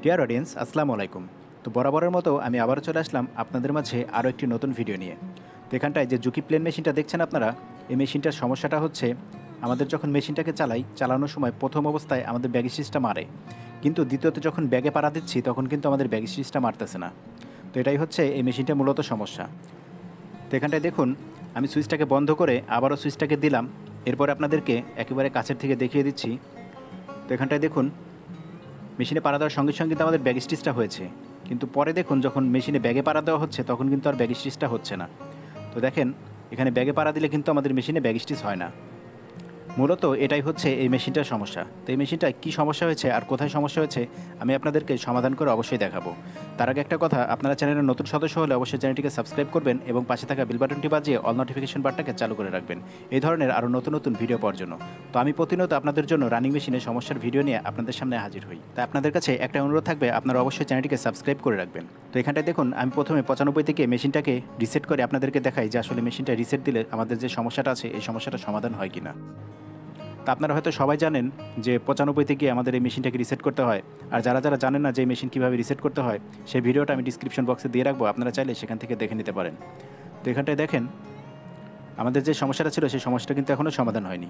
Dear audience, আসসালামু আলাইকুম। তো বরাবরের মতো আমি আবারও চলে আসলাম আপনাদের মাঝে আরও একটি নতুন ভিডিও নিয়ে। তো এখানটায় যে জুকি প্লেন মেশিনটা দেখছেন আপনারা, এই মেশিনটার সমস্যাটা হচ্ছে আমাদের যখন মেশিনটাকে চালানোর সময় প্রথম অবস্থায় আমাদের ব্যাগ স্টিচটা মারে, কিন্তু দ্বিতীয়ত যখন ব্যাগে পাড়া দিচ্ছি তখন কিন্তু আমাদের ব্যাগ স্টিচটা মারতেছে না। তো এটাই হচ্ছে এই মেশিনটা মূলত সমস্যা। তো এখানটায় দেখুন, আমি সুইচটাকে বন্ধ করে আবারও সুইচটাকে দিলাম, এরপরে আপনাদেরকে একেবারে কাছের থেকে দেখিয়ে দিচ্ছি। তো এখানটায় দেখুন, মেশিনে পাড়া দেওয়ার সঙ্গে সঙ্গে কিন্তু আমাদের ব্যাগ স্টিচটা হয়েছে, কিন্তু পরে দেখুন যখন মেশিনে ব্যাগে পাড়া দেওয়া হচ্ছে তখন কিন্তু আর ব্যাগ স্টিচটা হচ্ছে না। তো দেখেন, এখানে ব্যাগে পাড়া দিলে কিন্তু আমাদের মেশিনে ব্যাগ স্টিচ হয় না। মূলত এটাই হচ্ছে এই মেশিনটার সমস্যা। তো এই মেশিনটায় কী সমস্যা হয়েছে আর কোথায় সমস্যা হয়েছে আমি আপনাদেরকে সমাধান করে অবশ্যই দেখাবো। তার আগে একটা কথা, আপনারা চ্যানেলের নতুন সদস্য হলে অবশ্যই চ্যানেলটিকে সাবস্ক্রাইব করবেন এবং পাশে থাকা বেল বাটনটি বাজিয়ে অল নোটিফিকেশন বাটনটাকে চালু করে রাখবেন এই ধরনের আরও নতুন নতুন ভিডিও পাওয়ার জন্য। তো আমি প্রতিনিয়ত আপনাদের জন্য রানিং মেশিনের সমস্যার ভিডিও নিয়ে আপনাদের সামনে হাজির হই। তাই আপনাদের কাছে একটা অনুরোধ থাকবে, আপনারা অবশ্যই চ্যানেলটিকে সাবস্ক্রাইব করে রাখবেন। তো এখানটায় দেখুন, আমি প্রথমে 95 থেকে মেশিনটাকে রিসেট করে আপনাদেরকে দেখাই যে আসলে মেশিনটা রিসেট দিলে আমাদের যে সমস্যাটা আছে এই সমস্যাটা সমাধান হয় কিনা। তা আপনারা হয়তো সবাই জানেন যে 95 থেকে আমাদের এই মেশিনটাকে রিসেট করতে হয়। আর যারা যারা জানেন না যে এই মেশিন কীভাবে রিসেট করতে হয়, সেই ভিডিওটা আমি ডিসক্রিপশন বক্সে দিয়ে রাখবো, আপনারা চাইলে সেখান থেকে দেখে নিতে পারেন। তো এখানটায় দেখেন, আমাদের যে সমস্যাটা ছিল সেই সমস্যাটা কিন্তু এখনও সমাধান হয়নি।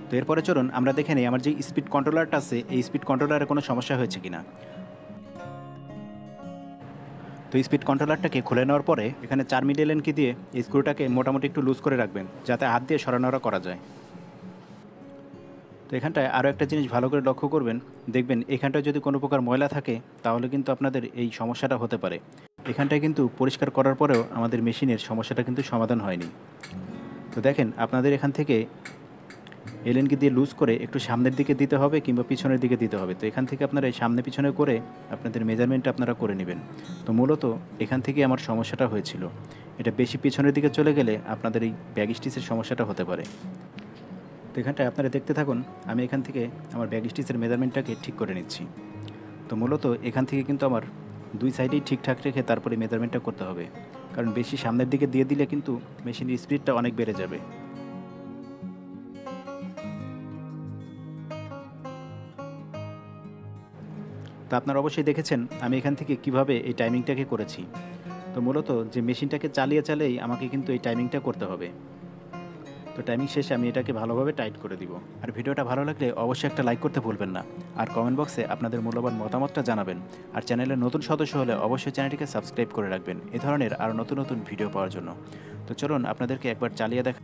তো এরপরে চলুন আমরা দেখে নিই আমার যে স্পিড কন্ট্রোলারটা আছে এই স্পিড কন্ট্রোলারে কোনো সমস্যা হয়েছে কিনা। তো স্পিড কন্ট্রোলারটাকে খুলে নেওয়ার পরে এখানে 4 মিলি এলএন কি দিয়ে এই স্ক্রুটাকে মোটামুটি একটু লুজ করে রাখবেন, যাতে হাত দিয়ে সরানোরা করা যায়। তো এখানটায় আরও একটা জিনিস ভালো করে লক্ষ্য করবেন, দেখবেন এখানটায় যদি কোনো প্রকার ময়লা থাকে তাহলে কিন্তু আপনাদের এই সমস্যাটা হতে পারে। এখানটায় কিন্তু পরিষ্কার করার পরেও আমাদের মেশিনের সমস্যাটা কিন্তু সমাধান হয়নি। তো দেখেন, আপনাদের এখান থেকে এলএনকে দিয়ে লুজ করে একটু সামনের দিকে দিতে হবে কিংবা পিছনের দিকে দিতে হবে। তো এখান থেকে আপনারা এই সামনে পিছনে করে আপনাদের মেজারমেন্টটা আপনারা করে নেবেন। তো মূলত এখান থেকে আমার সমস্যাটা হয়েছিল, এটা বেশি পিছনের দিকে চলে গেলে আপনাদের এই ব্যাগ স্টিচের সমস্যাটা হতে পারে। তো এখানটায় আপনারা দেখতে থাকুন, আমি এখান থেকে আমার ব্যাগ স্টিচের মেজারমেন্টটাকে ঠিক করে নিচ্ছি। তো মূলত এখান থেকে কিন্তু আমার দুই সাইডেই ঠিকঠাক রেখে তারপরে মেজারমেন্টটা করতে হবে, কারণ বেশি সামনের দিকে দিয়ে দিলে কিন্তু মেশিনের স্পিডটা অনেক বেড়ে যাবে। তো আপনারা অবশ্যই দেখেছেন আমি এখান থেকে কিভাবে এই টাইমিংটাকে করেছি। তো মূলত যে মেশিনটাকে চালিয়ে চালিয়েই আমাকে কিন্তু এই টাইমিংটা করতে হবে। তো টাইমিং শেষে আমি এটাকে ভালোভাবে টাইট করে দিব। আর ভিডিওটা ভালো লাগলে অবশ্যই একটা লাইক করতে ভুলবেন না, আর কমেন্ট বক্সে আপনাদের মূল্যবান মতামতটা জানাবেন। আর চ্যানেলের নতুন সদস্য হলে অবশ্যই চ্যানেলটিকে সাবস্ক্রাইব করে রাখবেন এই ধরনের আরও নতুন নতুন ভিডিও পাওয়ার জন্য। তো চলুন আপনাদেরকে একবার চালিয়ে দেখা।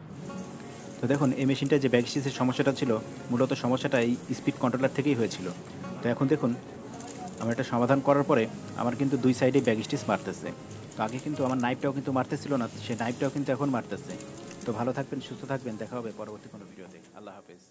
তো দেখুন, এই মেশিনটা যে ব্যাগ স্টিচের সমস্যাটা ছিল, মূলত সমস্যাটা এই স্পিড কন্ট্রোলার থেকেই হয়েছিল। তো এখন দেখুন, আমার এটা সমাধান করার পরে আমার কিন্তু দুই সাইডে ব্যাগ স্টিচ মারতেছে। তো আগে কিন্তু আমার নাইফটাও কিন্তু মারতেছিল না, সেই নাইফটাও কিন্তু এখন মারতেছে। তো ভালো থাকবেন, সুস্থ থাকবেন, দেখা হবে পরবর্তী কোনো ভিডিওতে। আল্লাহ হাফেজ।